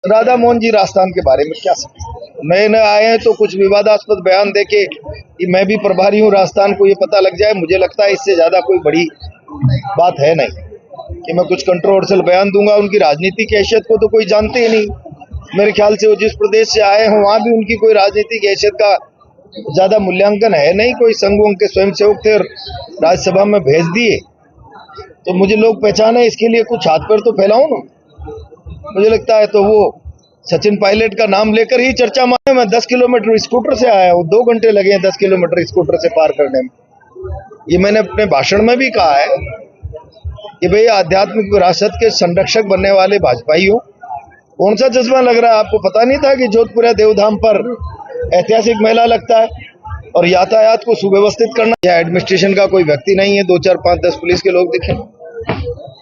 राधा मोहन जी राजस्थान के बारे में क्या समझते? नए नए आए हैं तो कुछ विवादास्पद बयान देके कि मैं भी प्रभारी हूँ राजस्थान को ये पता लग जाए, मुझे लगता है इससे ज्यादा कोई बड़ी बात है नहीं कि मैं कुछ कंट्रोवर्शियल बयान दूंगा। उनकी राजनीतिक हैसियत को तो कोई जानते ही नहीं। मेरे ख्याल से वो जिस प्रदेश से आए हैं वहां भी उनकी कोई राजनीतिक हैसियत का ज्यादा मूल्यांकन है नहीं। कोई संघों के स्वयंसेवक थे और राज्यसभा में भेज दिए तो मुझे लोग पहचाने, इसके लिए कुछ हाथ पैर तो फैलाऊं ना। मुझे लगता है तो वो सचिन पायलट का नाम लेकर ही चर्चा में मैं 10 किलोमीटर स्कूटर से आया हूँ, 2 घंटे लगे हैं 10 किलोमीटर स्कूटर से पार करने में। ये मैंने अपने भाषण में भी कहा है कि भाई आध्यात्मिक विरासत के संरक्षक बनने वाले भाजपाई हो। कौन सा जज्बा लग रहा है आपको? पता नहीं था कि जोधपुर देवधाम पर ऐतिहासिक मेला लगता है और यातायात को सुव्यवस्थित करना। यह एडमिनिस्ट्रेशन का कोई व्यक्ति नहीं है। 2 4 5 10 पुलिस के लोग दिखे,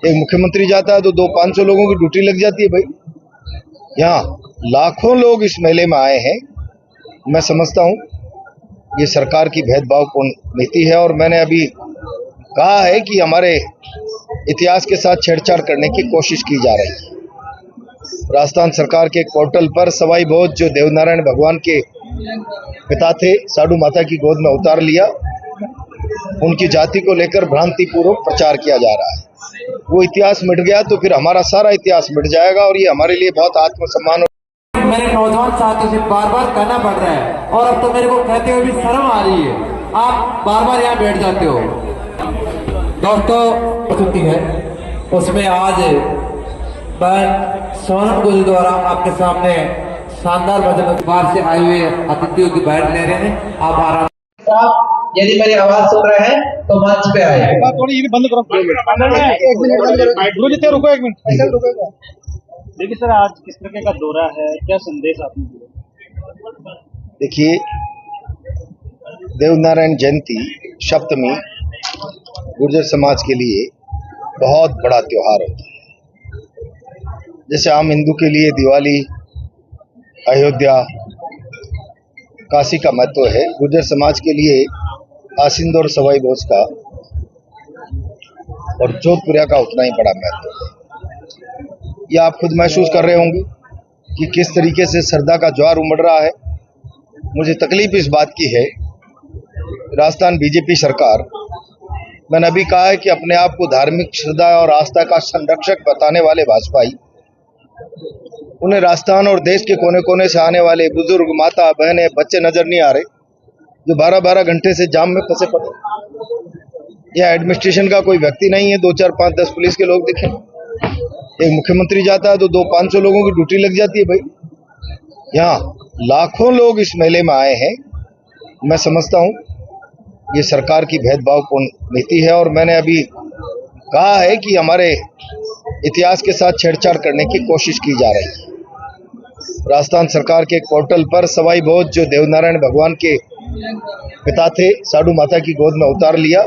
एक मुख्यमंत्री जाता है तो 200-500 लोगों की ड्यूटी लग जाती है। भाई यहाँ लाखों लोग इस मेले में आए हैं। मैं समझता हूँ ये सरकार की भेदभावपूर्ण नीति है और मैंने अभी कहा है कि हमारे इतिहास के साथ छेड़छाड़ करने की कोशिश की जा रही है। राजस्थान सरकार के पोर्टल पर सवाई भोज जो देवनारायण भगवान के पिता थे, साधु माता की गोद में उतार लिया, उनकी जाति को लेकर भ्रांतिपूर्वक प्रचार किया जा रहा है। वो इतिहास मिट गया तो फिर हमारा सारा इतिहास मिट जाएगा और ये हमारे लिए बहुत आत्मसम्मान। मेरे नौजवान साथियों से बार बार कहना पड़ रहा है और अब तो मेरे को कहते हुए भी शर्म आ रही है। आप बार बार यहाँ बैठ जाते हो। दोस्तों प्रस्तुति है उसमें आज सोनम गुल द्वारा आपके सामने शानदार भजन बाहर से आए हुए अतिथियों की बैठ ले रहे हैं। आप आराम, यदि मेरी आवाज सुन रहे हैं तो मंच पे आए। थोड़ी ये बंद करो, एक मिनट रुको, एक मिनट। देखिए सर, आज किस तरह का दौरा है, क्या संदेश आपने दिया? देखिए, देवनारायण जयंती सप्तमी गुर्जर समाज के लिए बहुत बड़ा त्योहार होता है। जैसे आम हिंदू के लिए दिवाली, अयोध्या, काशी का महत्व है, गुर्जर समाज के लिए आसिंद और सवाई भोज का और जोधपुरिया का उतना ही बड़ा महत्व है। यह आप खुद महसूस कर रहे होंगे कि किस तरीके से श्रद्धा का ज्वार उमड़ रहा है। मुझे तकलीफ इस बात की है, राजस्थान बीजेपी सरकार, मैंने अभी कहा है कि अपने आप को धार्मिक श्रद्धा और आस्था का संरक्षक बताने वाले भाजपाई, उन्हें राजस्थान और देश के कोने कोने से आने वाले बुजुर्ग, माता, बहनें, बच्चे नजर नहीं आ रहे जो 12-12 घंटे से जाम में फंसे पड़े। यह एडमिनिस्ट्रेशन का कोई व्यक्ति नहीं है। 2 4 5 10 पुलिस के लोग दिखे, एक मुख्यमंत्री जाता है तो 200-500 लोगों की ड्यूटी लग जाती है। भाई यहाँ लाखों लोग इस मेले में आए हैं। मैं समझता हूँ ये सरकार की भेदभावपूर्ण नीति है और मैंने अभी कहा है कि हमारे इतिहास के साथ छेड़छाड़ करने की कोशिश की जा रही है। राजस्थान सरकार के पोर्टल पर सवाई भोज जो देवनारायण भगवान के पिता थे, साधु माता की गोद में उतार लिया,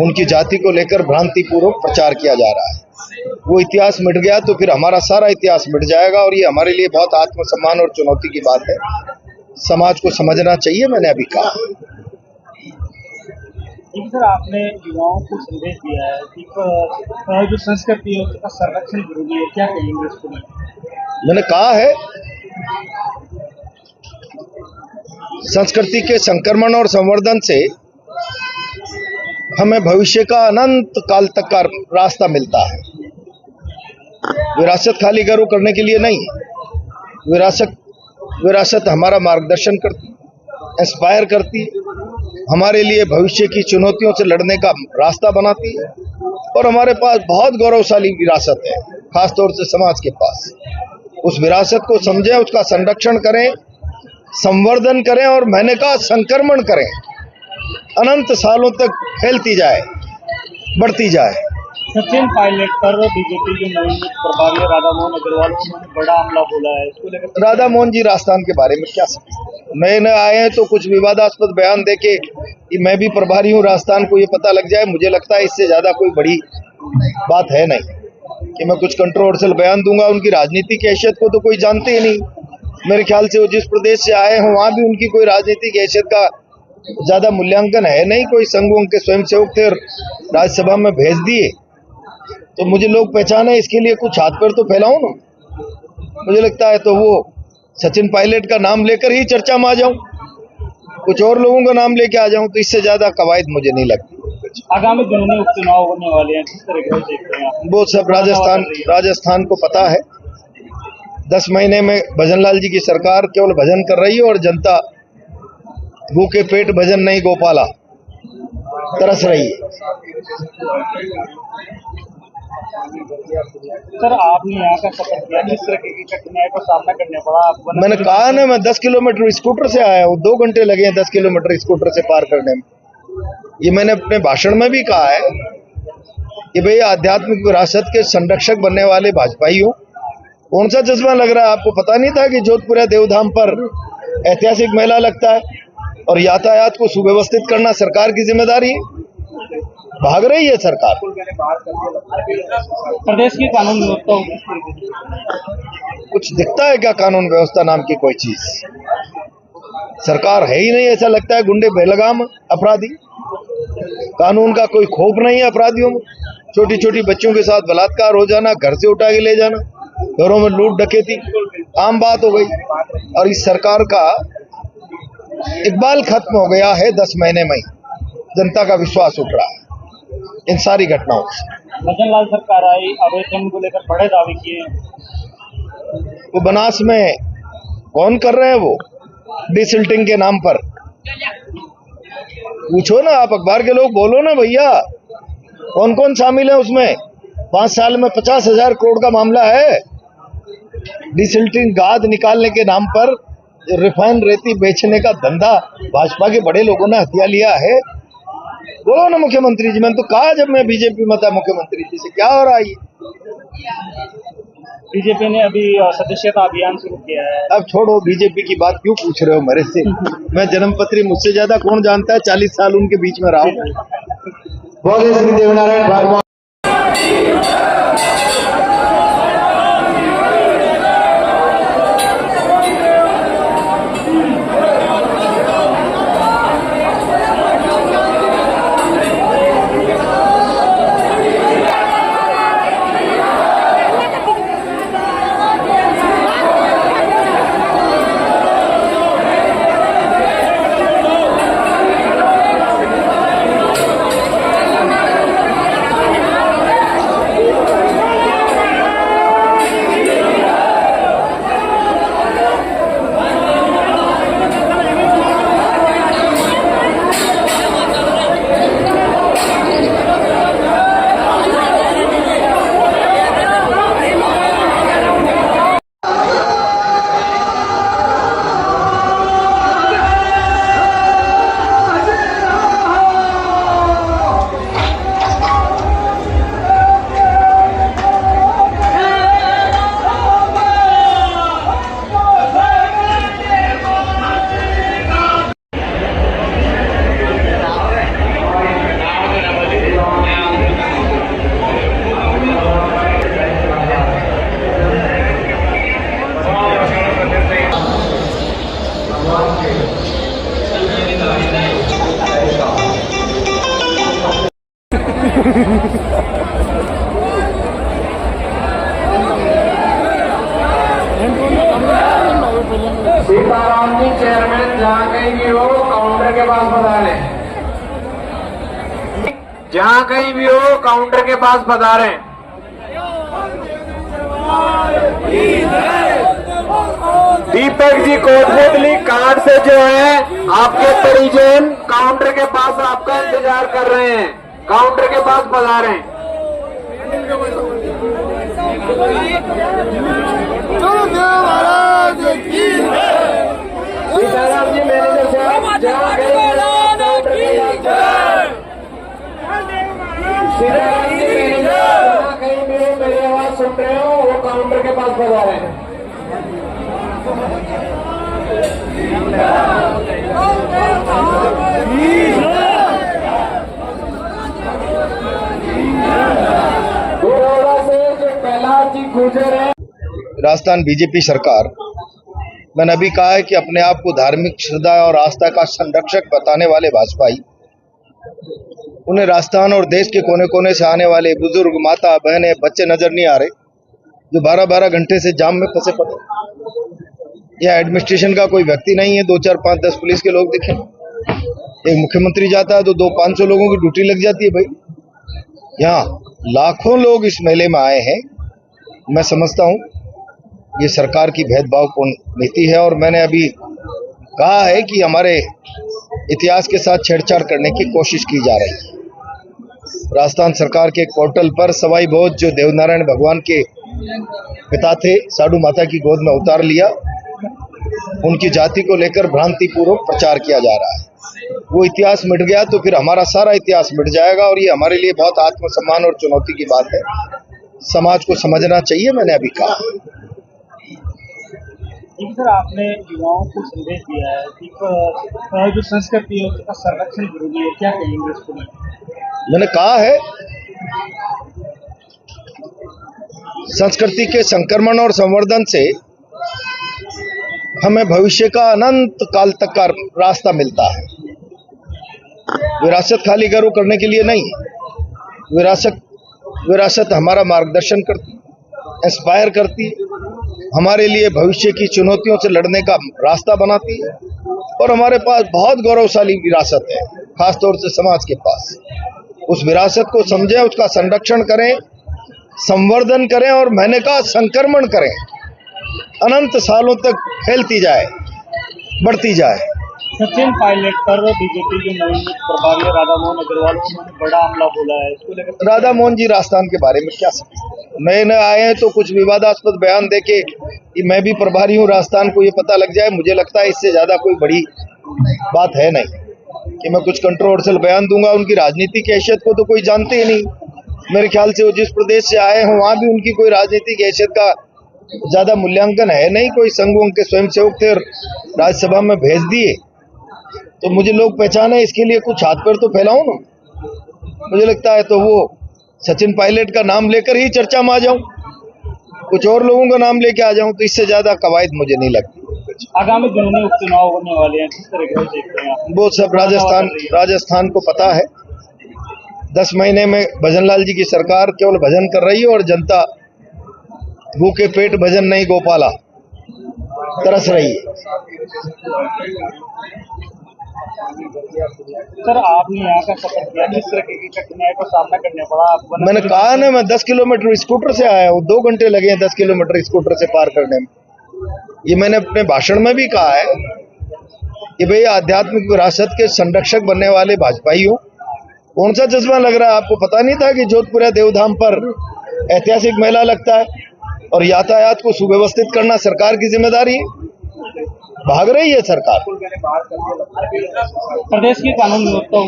उनकी जाति को लेकर भ्रांतिपूर्वक प्रचार किया जा रहा है। वो इतिहास मिट गया तो फिर हमारा सारा इतिहास मिट जाएगा और ये हमारे लिए बहुत आत्मसम्मान और चुनौती की बात है। समाज को समझना चाहिए, मैंने अभी कहा। सर, आपने युवाओं को संदेश दिया है कि जो संस्कृति है उसका संरक्षण जरूरी है, क्या कहेंगे इसको? मैंने कहा है संस्कृति के संक्रमण और संवर्धन से हमें भविष्य का अनंत काल तक का रास्ता मिलता है। विरासत खाली गर्व करने के लिए नहीं, विरासत हमारा मार्गदर्शन करती, इंस्पायर करती, हमारे लिए भविष्य की चुनौतियों से लड़ने का रास्ता बनाती है और हमारे पास बहुत गौरवशाली विरासत है, खासतौर से समाज के पास। उस विरासत को समझें, उसका संरक्षण करें, संवर्धन करें और मैंने कहा संक्रमण करें, अनंत सालों तक फैलती जाए, बढ़ती जाए। सचिन पायलट पर बीजेपी के नवनियुक्त प्रभारी राधा मोहन अग्रवाल ने बड़ा हमला बोला है, इसको लेकर राधा मोहन जी राजस्थान के बारे में क्या समझते? नए नए आए हैं तो कुछ विवादास्पद बयान देके कि मैं भी प्रभारी हूँ राजस्थान को ये पता लग जाए, मुझे लगता है इससे ज्यादा कोई बड़ी बात है नहीं कि मैं कुछ कंट्रोवर्शियल बयान दूंगा। उनकी राजनीतिक हैसियत को तो कोई जानते ही नहीं। मेरे ख्याल से वो जिस प्रदेश से आए हैं वहां भी उनकी कोई राजनीतिक हैसियत का ज्यादा मूल्यांकन है नहीं। कोई संघों के स्वयंसेवक थे और राज्यसभा में भेज दिए तो मुझे लोग पहचाने, इसके लिए कुछ हाथ पैर तो फैलाऊं ना। मुझे लगता है तो वो सचिन पायलट का नाम लेकर ही चर्चा में आ जाऊं, कुछ और लोगों का नाम लेके आ जाऊं, तो इससे ज्यादा कवायद मुझे नहीं लगती। आगामी दिनों में उपचुनाव होने वाले हैं, किस तरह से देखते हैं आप? वो सब राजस्थान को पता है। 10 महीने में भजनलाल जी की सरकार केवल भजन कर रही है और जनता भूखे पेट भजन नहीं गोपाला तरस रही है। सर, आपने यहाँ का सफर किया, किस तरह की कठिनाई का सामना करने पड़ा आपको? मैंने कहा ना, मैं 10 किलोमीटर स्कूटर से आया हूँ, 2 घंटे लगे हैं 10 किलोमीटर स्कूटर से पार करने में। ये मैंने अपने भाषण में भी कहा है कि भाई आध्यात्मिक विरासत के संरक्षक बनने वाले भाजपाई हो। कौन सा चश्मा लग रहा है आपको? पता नहीं था कि जोधपुर देवधाम पर ऐतिहासिक मेला लगता है और यातायात को सुव्यवस्थित करना सरकार की जिम्मेदारी है। भाग रही है सरकार। प्रदेश की कानून व्यवस्था कुछ दिखता है क्या कानून व्यवस्था नाम की कोई चीज? सरकार है ही नहीं, ऐसा लगता है। गुंडे बेलगाम अपराधी, कानून का कोई खौफ नहीं है अपराधियों में। छोटी छोटी बच्चों के साथ बलात्कार हो जाना, घर से उठा के ले जाना, घरों में लूट डकैती आम बात हो गई। और इस सरकार का इकबाल खत्म हो गया है। 10 महीने में जनता का विश्वास उठ रहा है इन सारी घटनाओं से। भजनलाल सरकार आई, अवैध खनन को लेकर बड़े दावे किए। वो बनास में कौन कर रहे हैं? वो डिसिल्टिंग के नाम पर पूछो ना, आप अखबार के लोग बोलो ना भैया, कौन कौन शामिल है उसमें? 5 साल में 50,000 करोड़ का मामला है। डिसिल्टिंग गाद निकालने के नाम पर रिफाइन रेती बेचने का धंधा भाजपा के बड़े लोगों ने हथिया लिया है। बोलो ना मुख्यमंत्री जी। मैंने तो कहा जब मैं बीजेपी में था, मुख्यमंत्री जी से क्या हो रहा है? बीजेपी ने अभी सदस्यता अभियान शुरू किया है। अब छोड़ो, बीजेपी की बात क्यों पूछ रहे हो मेरे से? मैं जन्मपत्री मुझसे ज्यादा कौन जानता है? 40 साल उनके बीच में रहा हूं। बोले श्री देवनारायण भगवान। सीताराम जी चेयरमैन जहाँ कहीं भी हो काउंटर के पास पधारे। जहाँ कहीं भी हो काउंटर के पास पधारे। दीपक जी कोटपुतली कार्ड से जो है आपके परिजन काउंटर के पास आपका इंतजार कर रहे हैं। काउंटर के पास पधारे। सीताराम जी मैनेजर साहब जहाँ सीताराम जी मैनेजर जहाँ कहीं भी हो मेरी आवाज सुन रहे हो वो काउंटर के पास बजा रहे हैं। से जो प्रहलाद जी गुजर है। राजस्थान बीजेपी सरकार, मैंने अभी कहा है कि अपने आप को धार्मिक श्रद्धा और आस्था का संरक्षक बताने वाले भाजपाई, उन्हें राजस्थान और देश के कोने कोने से आने वाले बुजुर्ग, माता, बहनें, बच्चे नजर नहीं आ रहे। जो 12-12 घंटे से जाम में फंसे पड़े। यह एडमिनिस्ट्रेशन का कोई व्यक्ति नहीं है। 2, 4, 5, 10 पुलिस के लोग दिखे। एक मुख्यमंत्री जाता है तो 200-500 लोगों की ड्यूटी लग जाती है भाई। यहाँ लाखों लोग इस मेले में आए हैं। मैं समझता हूँ ये सरकार की भेदभावपूर्ण नीति है और मैंने अभी कहा है कि हमारे इतिहास के साथ छेड़छाड़ करने की कोशिश की जा रही है। राजस्थान सरकार के एक पोर्टल पर सवाई भोज जो देवनारायण भगवान के पिता थे, साधु माता की गोद में उतार लिया, उनकी जाति को लेकर भ्रांतिपूर्वक प्रचार किया जा रहा है। वो इतिहास मिट गया तो फिर हमारा सारा इतिहास मिट जाएगा और ये हमारे लिए बहुत आत्मसम्मान और चुनौती की बात है। समाज को समझना चाहिए, मैंने अभी कहा। सर, आपने युवाओं को संदेश दिया है कि जो संस्कृति है उसका संरक्षण जरूरी है, क्या कहेंगे इसको? मैंने कहा है संस्कृति के संक्रमण और संवर्धन से हमें भविष्य का अनंत काल तक का रास्ता मिलता है। विरासत खाली गर्व करने के लिए नहीं, विरासत हमारा मार्गदर्शन करती, इंस्पायर करती, हमारे लिए भविष्य की चुनौतियों से लड़ने का रास्ता बनाती है और हमारे पास बहुत गौरवशाली विरासत है, खासतौर से समाज के पास। उस विरासत को समझें, उसका संरक्षण करें, संवर्धन करें और मैंने कहा संक्रमण करें, अनंत सालों तक फैलती जाए, बढ़ती जाए। सचिन पायलट पर बीजेपी के नवनियुक्त प्रभारी राधा मोहन अग्रवाल उन्होंने बड़ा हमला बोला है, इसको लेकर राधा मोहन जी राजस्थान के बारे में क्या समझते? नए नए आए हैं तो कुछ विवादास्पद बयान देके कि मैं भी प्रभारी हूँ राजस्थान को ये पता लग जाए, मुझे लगता है इससे ज्यादा कोई बड़ी बात है नहीं कि मैं कुछ कंट्रोवर्शियल बयान दूंगा। उनकी राजनीतिक हैसियत को तो कोई जानते ही नहीं। मेरे ख्याल से वो जिस प्रदेश से आए हैं वहां भी उनकी कोई राजनीतिक हैसियत का ज्यादा मूल्यांकन है नहीं। कोई संघ उनके स्वयंसेवक थे और राज्यसभा में भेज दिए तो मुझे लोग पहचाने, इसके लिए कुछ हाथ पैर तो फैलाऊं ना। मुझे लगता है तो वो सचिन पायलट का नाम लेकर ही चर्चा में आ जाऊं, कुछ और लोगों का नाम लेके आ जाऊं तो इससे ज्यादा कवायद मुझे नहीं लगती। आगामी दिनों में उपचुनाव होने वाले हैं, किस तरह से देखते हैं आप? वो सब राजस्थान को पता है। 10 महीने में भजनलाल जी की सरकार केवल भजन कर रही है और जनता भूखे पेट भजन नहीं गोपाला तरस रही है। सर, आपने यहाँ का सफर किया, किस तरह की कठिनाई का सामना करने पड़ा आपको? मैंने कहा ना, मैं 10 किलोमीटर स्कूटर से आया हूँ, 2 घंटे लगे हैं 10 किलोमीटर स्कूटर से पार करने में। ये मैंने अपने भाषण में भी कहा है कि भाई आध्यात्मिक विरासत के संरक्षक बनने वाले भाजपाई हो। कौन सा चश्मा लग रहा है आपको? पता नहीं था कि जोधपुर देवधाम पर ऐतिहासिक मेला लगता है और यातायात को सुव्यवस्थित करना सरकार की जिम्मेदारी है। भाग रही है सरकार। प्रदेश की कानून व्यवस्था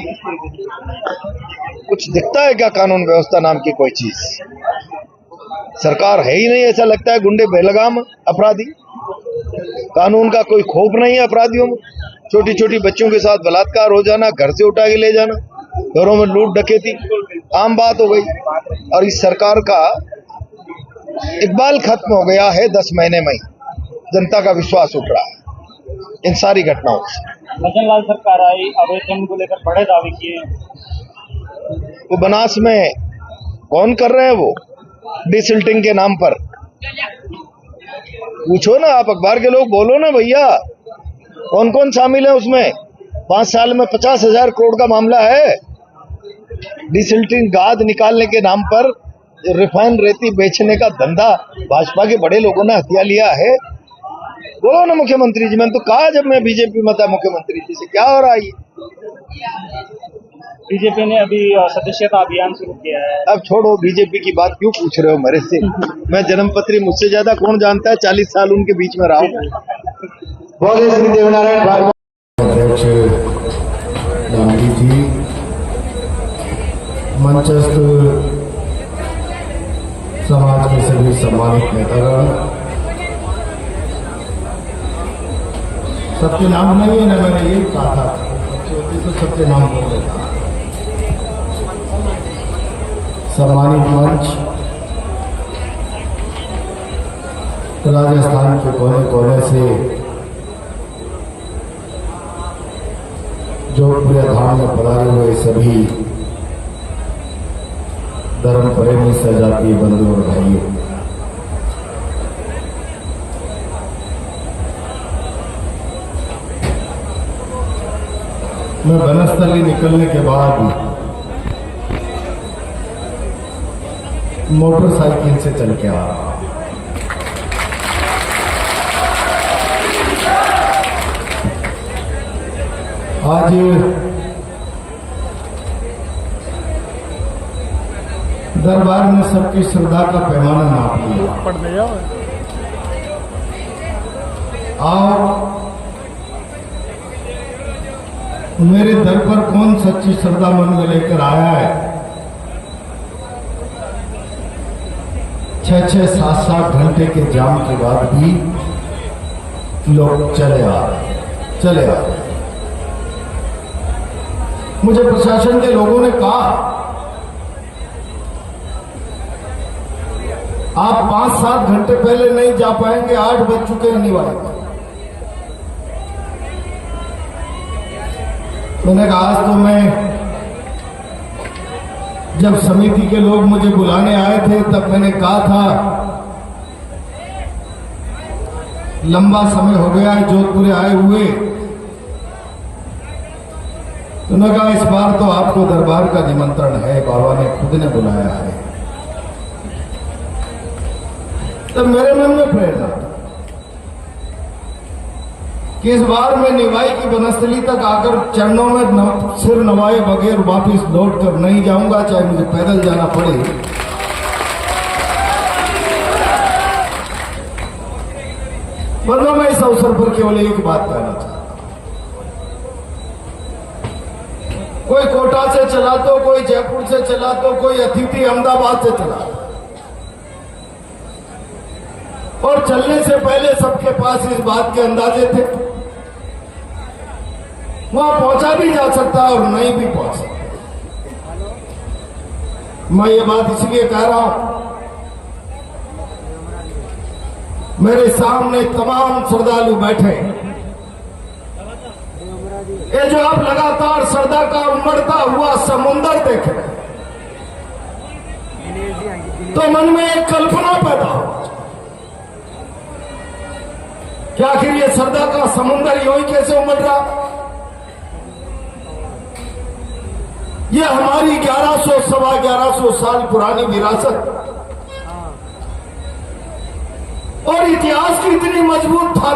कुछ दिखता है क्या कानून व्यवस्था नाम की कोई चीज? सरकार है ही नहीं, ऐसा लगता है। गुंडे बेलगाम अपराधी, कानून का कोई खौफ नहीं है अपराधियों में। छोटी छोटी बच्चों के साथ बलात्कार हो जाना, घर से उठा के ले जाना, घरों में लूट डकैती आम बात हो गई। और इस सरकार का इकबाल खत्म हो गया है। 10 महीने में जनता का विश्वास उठ रहा है इन सारी घटनाओं से। भजनलाल सरकार आई, अवैध जमीन को लेकर बड़े दावे किए। वो बनास में कौन कर रहे हैं? वो डिसिल्टिंग के नाम पर पूछो ना, आप अखबार के लोग बोलो ना भैया, कौन कौन शामिल है उसमें? 5 साल में 50,000 करोड़ का मामला है। डिसिल्टिंग गाद निकालने के नाम पर रिफाइन रेती बेचने का धंधा भाजपा के बड़े लोगों ने हथिया लिया है। बोलो ना मुख्यमंत्री जी। मैंने तो कहा जब मैं बीजेपी में था मुख्यमंत्री जी से, क्या हो रहा है? बीजेपी ने अभी सदस्यता अभियान शुरू किया है। अब छोड़ो, बीजेपी की बात क्यों पूछ रहे हो मेरे से? मैं जन्मपत्री मुझसे ज्यादा कौन जानता है? 40 साल उनके बीच में रहा हूं। बोले श्री देवनारायण अध्यक्ष गांधी जी, मंचस्थ समाज के सभी सम्मानित नेतागण, सबके नाम नहीं है ना, मैंने ये कहा था तो सबके नाम बोल देता। सम्मानित मंच, राजस्थान के कोने कोने से जोधपुर धाम में पधारे हुए सभी धर्म प्रेमी सजातीय बंधु और भाइयों, मैं बनस्थली निकलने के बाद मोटरसाइकिल से चल के आ रहा। आज दरबार में सबकी श्रद्धा का पैमाना नाप लिया। आओ मेरे दर पर कौन सच्ची श्रद्धा मन में लेकर आया है। 6-6, 7-7 घंटे के जाम के बाद भी लोग चले आ रहे। मुझे प्रशासन के लोगों ने कहा आप 5-7 घंटे पहले नहीं जा पाएंगे, 8 बज चुके हैं अनिवार्य। मैंने कहा आज तो मैं जब समिति के लोग मुझे बुलाने आए थे तब मैंने कहा था लंबा समय हो गया है जोधपुर आए हुए, तो उन्होंने कहा इस बार तो आपको दरबार का निमंत्रण है, बाबा ने खुद ने बुलाया है। तब मेरे मन में प्रेरणा कि इस बार मैं निवाई की बनस्थली तक आकर चरणों में सिर नवाए बगैर वापिस लौट कर नहीं जाऊंगा, चाहे मुझे पैदल जाना पड़े। वरना मैं इस अवसर पर केवल एक बात कहना चाहता हूं, कोई कोटा से चला तो, कोई जयपुर से चला तो, कोई अतिथि अहमदाबाद से चला, और चलने से पहले सबके पास इस बात के अंदाजे थे वहां पहुंचा भी जा सकता और नहीं भी पहुंच सकता। मैं ये बात इसलिए कह रहा हूं, मेरे सामने तमाम श्रद्धालु बैठे, ये जो आप लगातार श्रद्धा का उमड़ता हुआ समुंदर देख रहे हैं, तो मन में एक कल्पना पैदा हो कि आखिर ये श्रद्धा का समुंदर यूं ही कैसे उमड़ रहा। ये हमारी 1100 सवा 1100 साल पुरानी विरासत और इतिहास की इतनी मजबूत था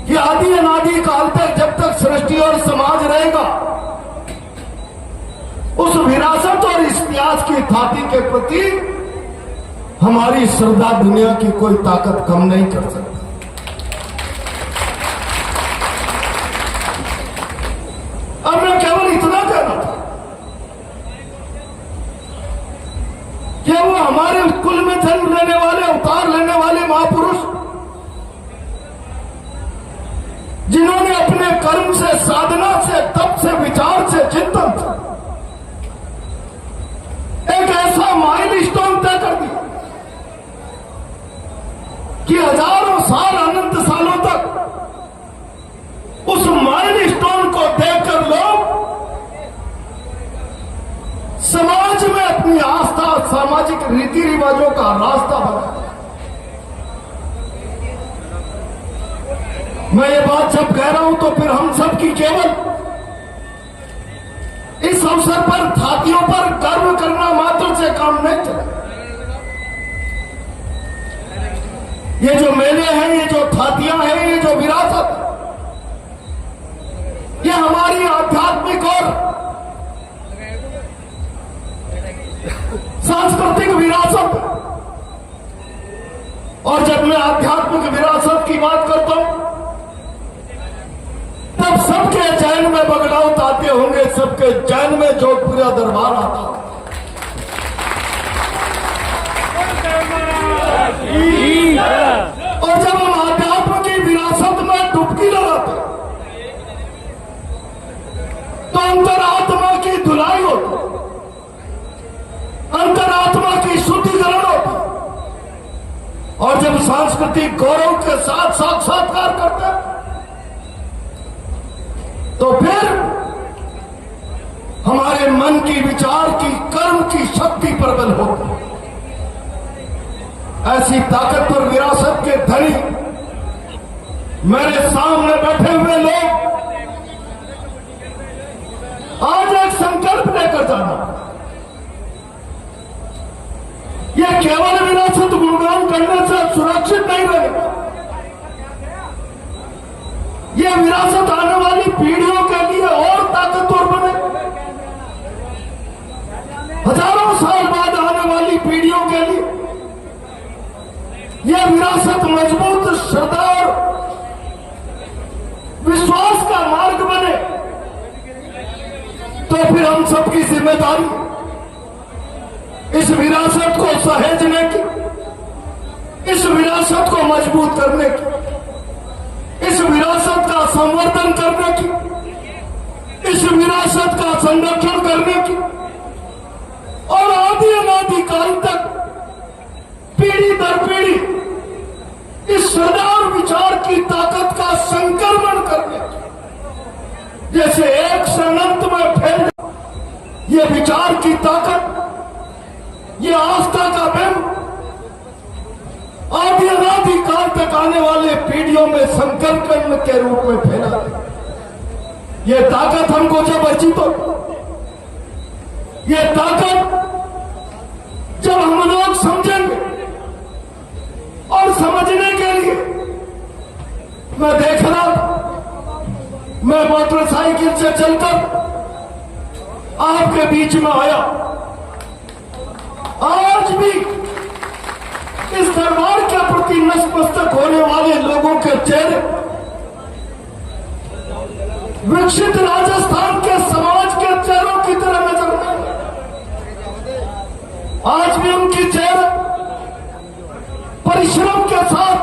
कि आदि अनादि काल तक जब तक सृष्टि और समाज रहेगा, उस विरासत और इतिहास की थाती के प्रति हमारी श्रद्धा दुनिया की कोई ताकत कम नहीं कर सकती। अब मैं केवल इतना कहना था कि वो हमारे कुल में जन्म लेने वाले, अवतार लेने वाले महापुरुष, जिन्होंने अपने कर्म से, साधना से, तप से, विचार से, चिंतन से एक ऐसा माइलस्टोन तय कर दिया कि हजारों साल, अनंत सालों तक उस माइलस्टोन को देखकर लोग समाज में अपनी आस्था, सामाजिक रीति रिवाजों का रास्ता बना। मैं ये बात जब कह रहा हूं तो फिर हम सब की केवल इस अवसर पर थातियों पर गर्व करना मात्र से काम नहीं चला। ये जो मेले हैं, ये जो थातियां हैं, ये जो विरासत, ये हमारी आध्यात्मिक और सांस्कृतिक विरासत। और जब मैं आध्यात्मिक विरासत की बात करता हूं तब सबके चैन में बगड़ाउत आते होंगे, सबके चैन में जोधपुरा दरबार आता होगा। और जब हम आध्यात्म की विरासत में डुबकी लगाते तो अंतरात्मा की धुलाई होती, अंतरात्मा की शुद्धिकरण होती। और जब सांस्कृतिक गौरव के साथ साक्षात्कार करते हैं तो फिर हमारे मन की, विचार की, कर्म की शक्ति प्रबल होती है। ऐसी ताकतवर विरासत के धनी मेरे सामने बैठे हुए लोग आज एक संकल्प लेकर जाना। यह केवल विरासत गुणगान करने से सुरक्षित नहीं रहेगा। यह विरासत आने वाली पीढ़ियों के लिए और ताकतवर बने। हजारों साल बाद आने वाली पीढ़ियों के लिए यह विरासत मजबूत, श्रद्धा और विश्वास का मार्ग बने। तो फिर हम सबकी जिम्मेदारी इस विरासत को सहेजने की, इस विरासत को मजबूत करने की, इस विरासत का संवर्धन करने की, इस विरासत का संरक्षण करने की और आदि अनादि काल तक पीढ़ी दर पीढ़ी इस श्रद्धा और विचार की ताकत का संक्रमण करने की। जैसे एक संगत में फैल ये विचार की ताकत, ये आस्था का बिंब आदि अनादि काल तक आने वाले पीढ़ियों में संकल्प के रूप में फैला। ये ताकत हमको जब अर्जित हो, ये ताकत जब हम लोग समझेंगे और समझने के लिए मैं देख रहा, मैं मोटरसाइकिल से चलकर आपके बीच में आया। आज भी इस दरबार के प्रति नतमस्तक होने वाले लोगों के चेहरे विकसित राजस्थान के समाज के चेहरों की तरह नजर आते। आज भी उनकी चेहरे परिश्रम के साथ,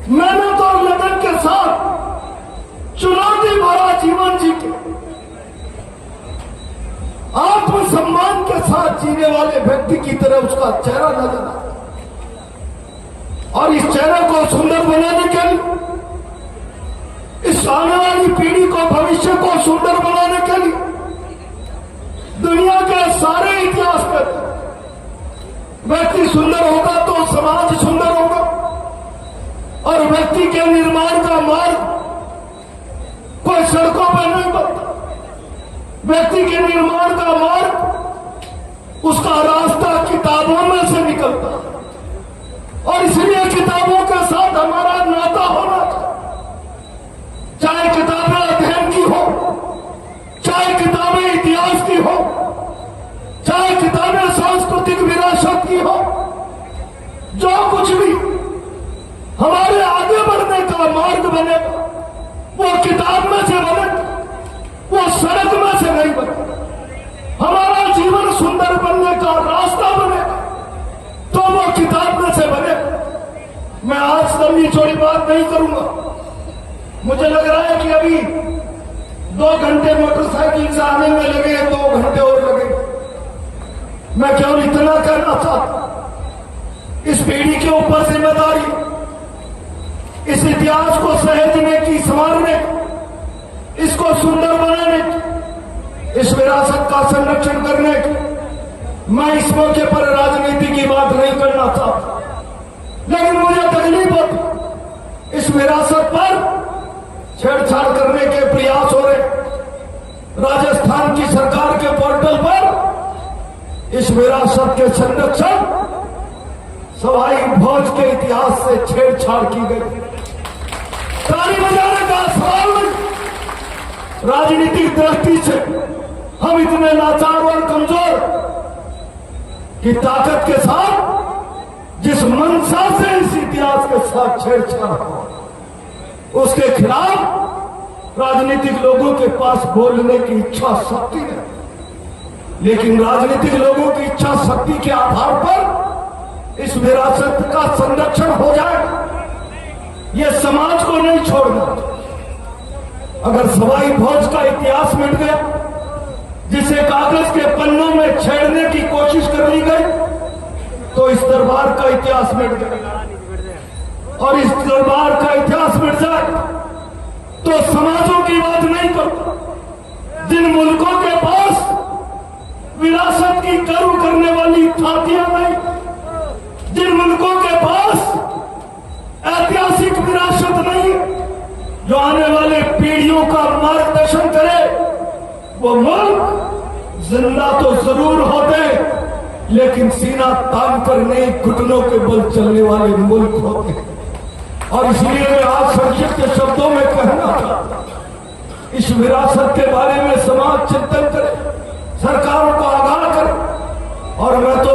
मेहनत और लगन के साथ चुनौती भरा जीवन जीते आत्मसम्मान के साथ जीने वाले व्यक्ति की तरह उसका चेहरा नजर आता। और इस चेहरे को सुंदर बनाने के लिए, इस आने वाली पीढ़ी को, भविष्य को सुंदर बनाने के लिए दुनिया के सारे इतिहास में व्यक्ति सुंदर होगा तो समाज सुंदर होगा। और व्यक्ति के निर्माण का मार्ग कोई सड़कों पर नहीं बनता। व्यक्ति के निर्माण का मार्ग, उसका रास्ता किताबों में से निकलता है। और इसलिए किताबों के साथ हमारा नाता होना चाहिए। चाहे किताबें अध्ययन की हो, चाहे किताबें इतिहास की हो, चाहे किताबें सांस्कृतिक विरासत की हो, जो कुछ भी हमारे आगे बढ़ने का मार्ग बनेगा वो किताब में से बनेगा, वो सड़क में से नहीं बनेगा। हमारा जीवन सुंदर बनने का रास्ता बनेगा तो वो किताब में से बनेगा। मैं आज लंबी चौड़ी बात नहीं करूंगा। मुझे लग रहा है कि अभी 2 घंटे मोटरसाइकिल से आने में लगे, 2 घंटे और लगे। मैं केवल इतना कहना चाहता, इस पीढ़ी के ऊपर जिम्मेदारी इस इतिहास को सहेजने की, संवारने, इसको सुंदर बनाने की, इस विरासत का संरक्षण करने की। मैं इस मौके पर राजनीति की बात नहीं करना चाहता, लेकिन मुझे तकलीफ होती इस विरासत पर छेड़छाड़ करने के प्रयास हो रहे। राजस्थान की सरकार के पोर्टल पर इस विरासत के संरक्षण, सवाई भोज के इतिहास से छेड़छाड़ की गई। ताली बजाने का सवाल नहीं। राजनीतिक दृष्टि से हम इतने लाचार और कमजोर की ताकत के साथ जिस मंशा से इस इतिहास के साथ छेड़छाड़ हो, उसके खिलाफ राजनीतिक लोगों के पास बोलने की इच्छा शक्ति है। लेकिन राजनीतिक लोगों की इच्छा शक्ति के आधार पर इस विरासत का संरक्षण हो जाए, यह समाज को नहीं छोड़ना। अगर सवाई भोज का इतिहास मिट गया, जिसे कागज के पन्नों में छेड़ने की कोशिश कर ली गई, तो इस दरबार का इतिहास मिट गया। और इस दरबार का इतिहास मिट जाए तो समाजों की बात नहीं करता। जिन मुल्कों के पास विरासत की गर्व करने वाली थातियां नहीं, जिन मुल्कों के पास ऐतिहासिक विरासत नहीं, जो आने वाले पीढ़ियों का मार्गदर्शन करे, वो मुल्क जिंदा तो जरूर होते, लेकिन सीना तान कर नहीं, घुटनों के बल चलने वाले मुल्क होते। और इसलिए मैं आज संक्षिप्त शब्दों में कहना चाहता हूं, इस विरासत के बारे में समाज चिंतन करे, सरकारों को आगाह करे। और मैं तो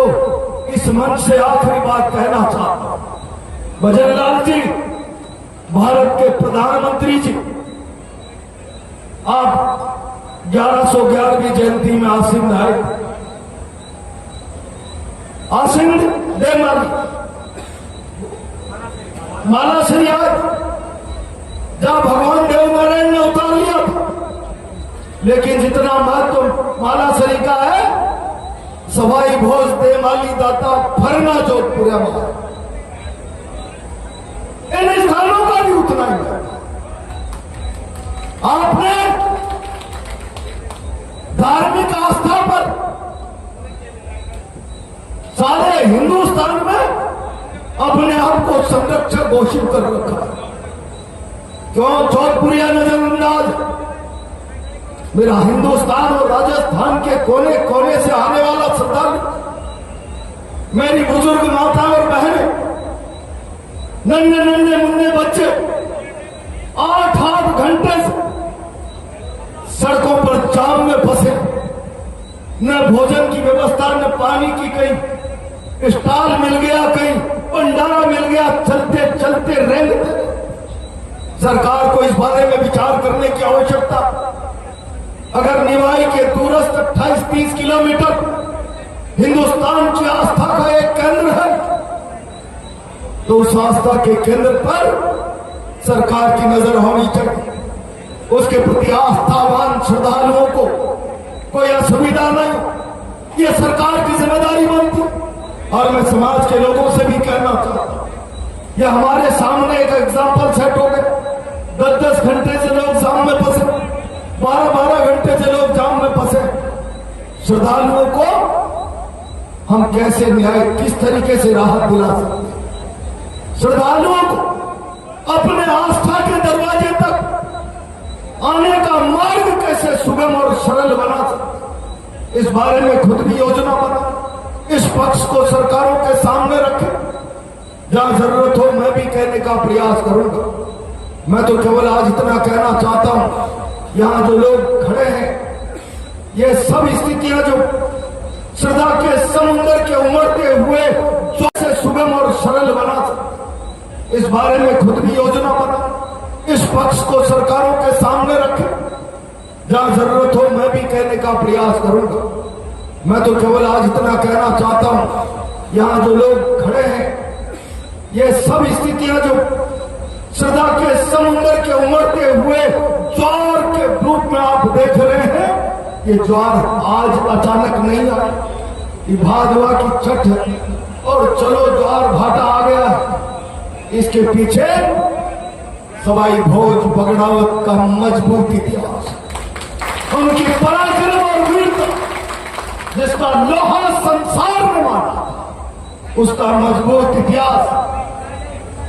इस मंच से आखिरी बात कहना चाहता हूं, भजनलाल जी, भारत के प्रधानमंत्री जी, आप 1111वीं जयंती में आसीन आए, आसीन दे माला श्री आज जहां भगवान देव नारायण ने उतार लिया था, लेकिन जितना महत्व माला श्री का है, सवाई भोज दे माली दाता फरना जोधपुर इन स्थानों का भी उतना ही है। आपने धार्मिक आस्था पर सारे हिंदुस्तान में अपने आप को संरक्षक घोषित कर रखा है। क्यों जोधपुरिया नजरअंदाज? मेरा हिंदुस्तान और राजस्थान के कोने कोने से आने वाला श्रद्धालु, मेरी बुजुर्ग माता और बहनें, नन्हे नन्हे मुन्ने बच्चे 8-8 घंटे से सड़कों पर जाम में फंसे, न भोजन की व्यवस्था, न पानी की, कहीं स्टॉल मिल गया, कहीं भंडारा मिल गया, चलते चलते रेंगते। सरकार को इस बारे में विचार करने की आवश्यकता। अगर निवाई के दूरस्थ 28-30 किलोमीटर हिंदुस्तान की आस्था का एक केंद्र है, तो उस आस्था के केंद्र पर सरकार की नजर होनी चाहिए। उसके प्रति आस्थावान श्रद्धालुओं को कोई असुविधा नहीं, ये सरकार की जिम्मेदारी बनती। और मैं समाज के लोगों से भी कहना चाहता हूं, ये हमारे सामने एक एग्जाम्पल सेट हो गए। 10-10 घंटे से लोग जाम में फंसे, 12-12 घंटे से लोग जाम में फंसे। श्रद्धालुओं को हम कैसे न्याय, किस तरीके से राहत दिला सकते हैं? श्रद्धालुओं को अपने आस्था के दरवाजे तक आने का मार्ग कैसे सुगम और सरल बना सकते, इस बारे में खुद भी योजना बना, इस पक्ष को सरकारों के सामने रखे। जहां जरूरत हो मैं भी कहने का प्रयास करूंगा। मैं तो केवल आज इतना कहना चाहता हूं, यहां जो लोग खड़े हैं, ये सब स्थितियां जो श्रद्धा के समुद्र के उमड़ते हुए कैसे सुगम और सरल बना सकते, इस बारे में खुद भी योजना बना, इस पक्ष को सरकारों के सामने रखे। जहां जरूरत हो मैं भी कहने का प्रयास करूंगा। मैं तो केवल आज इतना कहना चाहता हूं, यहां जो लोग खड़े हैं, ये सब स्थितियां जो श्रद्धा के समुद्र के उमड़ते हुए ज्वार के रूप में आप देख रहे हैं, ये ज्वार आज अचानक नहीं आया, ये भादवा की छठ है और चलो ज्वार भाटा आ गया है। इसके पीछे सवाई भोज बगड़ावत का मजबूत इतिहास, उनकी पराक्रम और वीरता, जिसका लोहा संसार में माना, उसका मजबूत इतिहास,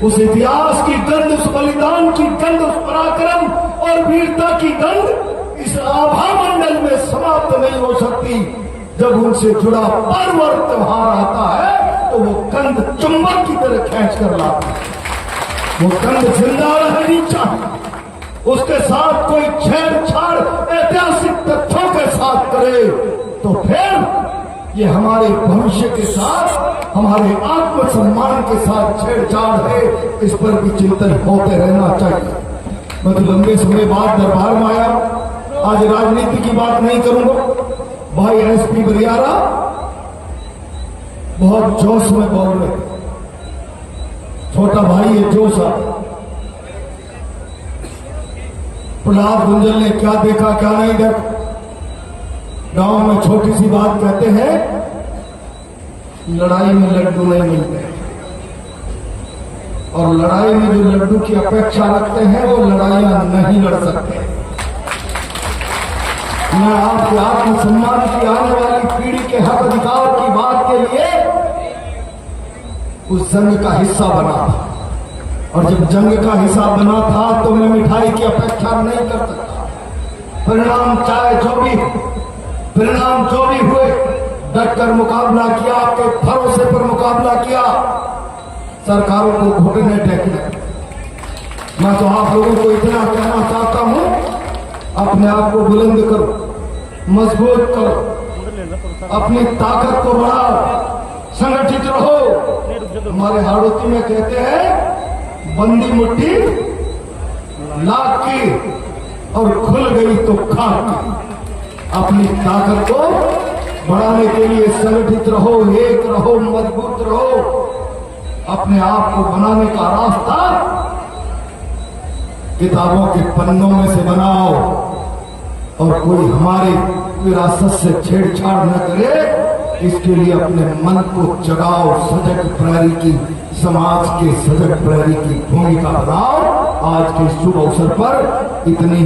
उस इतिहास की गंध, उस बलिदान की गंध, उस पराक्रम और वीरता की गंध इस आभा मंडल में समाप्त नहीं हो सकती। जब उनसे जुड़ा पर्व और त्योहार आता है तो वो गंध चुंबक की तरह खींच कर लाता है। वो गंध जिंदा रहनी चाहिए, उसके साथ कोई छेड़छाड़ ऐतिहासिक तथ्यों के साथ करे तो फिर ये हमारे भविष्य के साथ, हमारे आत्मसम्मान के साथ छेड़छाड़ है। इस पर भी चिंतन होते रहना चाहिए। मैं तो लंबे समय बाद दरबार में आया, आज राजनीति की बात नहीं करूंगा। भाई एसपी बरियारा बहुत जोश में बोल रहे, छोटा भाई है जोश आ। प्रहलाद गुंजल ने क्या देखा क्या नहीं देखा। गांव में छोटी सी बात कहते हैं, लड़ाई में लड्डू नहीं मिलते, और लड़ाई में जो लड्डू की अपेक्षा रखते हैं वो लड़ाइयां नहीं लड़ सकते। मैं आपके आत्मसम्मान की आने वाली पीढ़ी के हक अधिकार की बात के लिए उस जंग का हिस्सा बना था, और जब जंग का हिस्सा बना था तो मैं मिठाई की अपेक्षा नहीं कर सकता। परिणाम चाहे जो भी, परिणाम जो भी हुए, डटकर मुकाबला किया, आपके भरोसे पर मुकाबला किया, सरकारों को घुटने टेकने। मैं तो आप लोगों को इतना कहना चाहता हूं, अपने आप को बुलंद करो, मजबूत करो, अपनी ताकत को बढ़ाओ, संगठित रहो। हमारे हाड़ोती में कहते हैं बंदी मुट्ठी लाख की और खुल गई तो खाक की। अपनी ताकत को बढ़ाने के लिए संगठित रहो, एक रहो, मजबूत रहो। अपने आप को बनाने का रास्ता किताबों के पन्नों में से बनाओ और कोई हमारे विरासत से छेड़छाड़ न करे। इसके लिए अपने मन को जगाओ, सजग प्रहरी की, समाज के सजग प्रहरी की भूमिका बनाओ। आज के शुभ अवसर पर इतनी